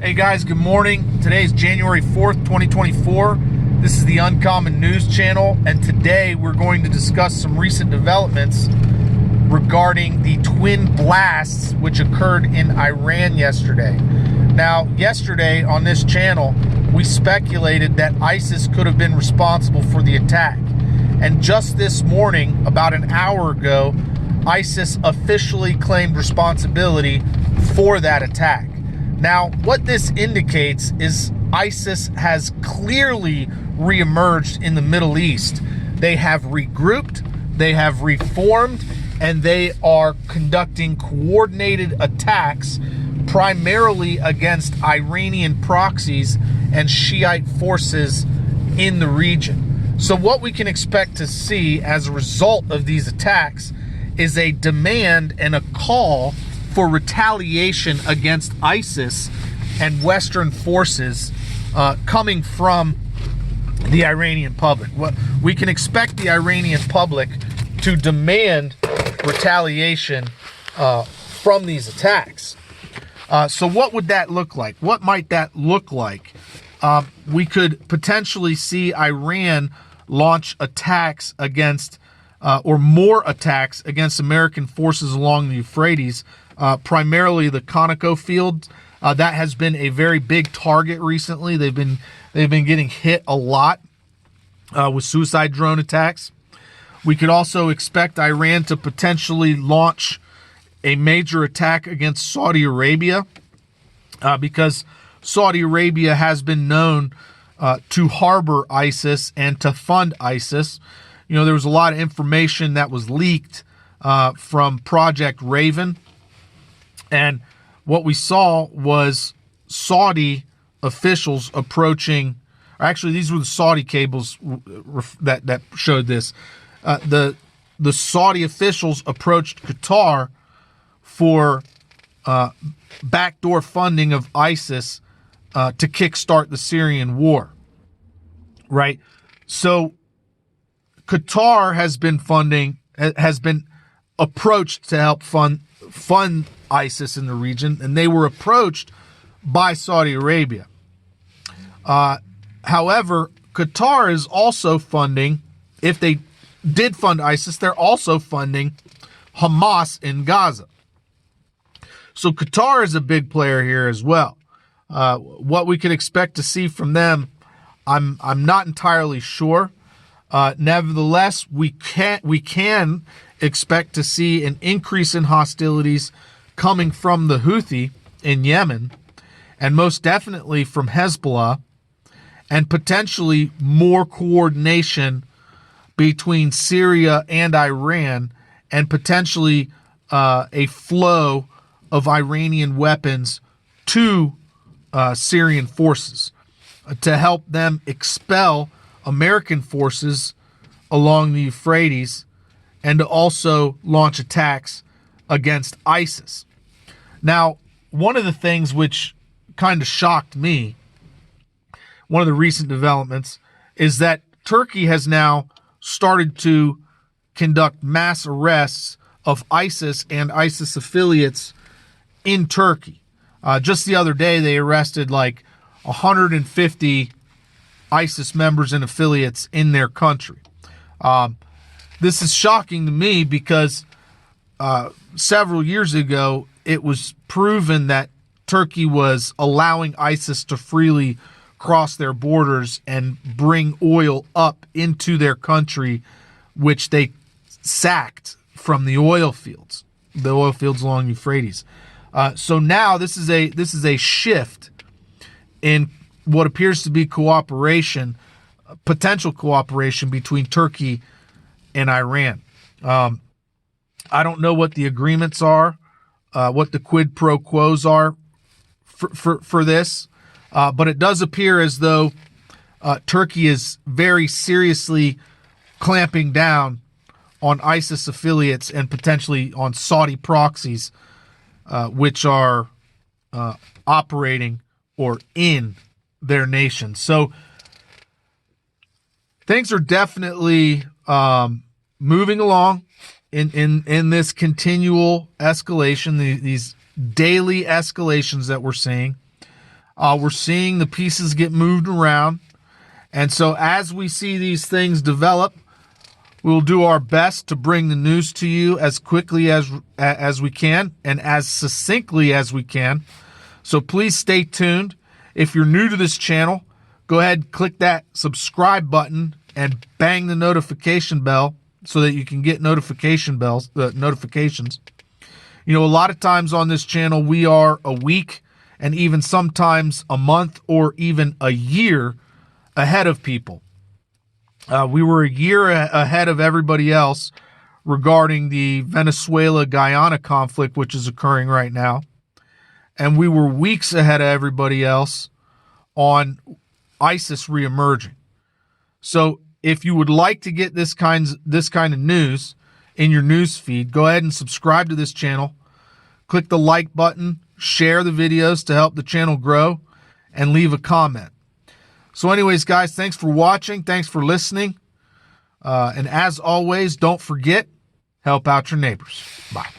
Hey guys, good morning. Today is January 4th, 2024. This is the Uncommon News Channel, and today we're going to discuss some recent developments regarding the twin blasts which occurred in Iran yesterday. Now, yesterday on this channel, we speculated that ISIS could have been responsible for the attack. And just this morning, about an hour ago, ISIS officially claimed responsibility for that attack. Now, what this indicates is ISIS has clearly reemerged in the Middle East. They have regrouped, they have reformed, and they are conducting coordinated attacks primarily against Iranian proxies and Shiite forces in the region. So what we can expect to see as a result of these attacks is a demand and a call for retaliation against ISIS and Western forces coming from the Iranian public. We can expect the Iranian public to demand retaliation from these attacks. So what would that look like? What might that look like? We could potentially see Iran launch attacks against or more attacks against American forces along the Euphrates, primarily the Conoco field. That has been a very big target recently. They've been getting hit a lot with suicide drone attacks. We could also expect Iran to potentially launch a major attack against Saudi Arabia because Saudi Arabia has been known to harbor ISIS and to fund ISIS. You know, there was a lot of information that was leaked from Project Raven. And what we saw was Saudi officials approaching, or actually these were the Saudi cables that showed this. The Saudi officials approached Qatar for backdoor funding of ISIS to kickstart the Syrian war, right? So Qatar has been approached to help fund ISIS in the region, and they were approached by Saudi Arabia. However, Qatar is also funding, if they did fund ISIS, they're also funding Hamas in Gaza. So Qatar is a big player here as well. What we could expect to see from them, I'm not entirely sure. Nevertheless, we can expect to see an increase in hostilities coming from the Houthi in Yemen, and most definitely from Hezbollah, and potentially more coordination between Syria and Iran, and potentially a flow of Iranian weapons to Syrian forces to help them expel American forces along the Euphrates and to also launch attacks against ISIS. Now, one of the things which kind of shocked me, one of the recent developments, is that Turkey has now started to conduct mass arrests of ISIS and ISIS affiliates in Turkey. Just the other day, they arrested like 150 ISIS members and affiliates in their country. This is shocking to me because several years ago, it was proven that Turkey was allowing ISIS to freely cross their borders and bring oil up into their country, which they sacked from the oil fields along Euphrates. So now this is a shift in what appears to be cooperation, potential cooperation between Turkey and Iran. I don't know what the agreements are, what the quid pro quos are for this, but it does appear as though Turkey is very seriously clamping down on ISIS affiliates and potentially on Saudi proxies, which are operating or in their nation. So things are definitely moving along in this continual escalation, these daily escalations that we're seeing. We're seeing the pieces get moved around. And so as we see these things develop, we'll do our best to bring the news to you as quickly as we can and as succinctly as we can. So please stay tuned. If you're new to this channel, go ahead and click that subscribe button and bang the notification bell so that you can get notifications. You know, a lot of times on this channel, we are a week and even sometimes a month or even a year ahead of people. We were a year ahead of everybody else regarding the Venezuela-Guyana conflict, which is occurring right now. And we were weeks ahead of everybody else on ISIS reemerging. So if you would like to get this kind of news in your news feed, go ahead and subscribe to this channel. Click the like button, share the videos to help the channel grow, and leave a comment. So anyways, guys, thanks for watching. Thanks for listening. And as always, don't forget, help out your neighbors. Bye.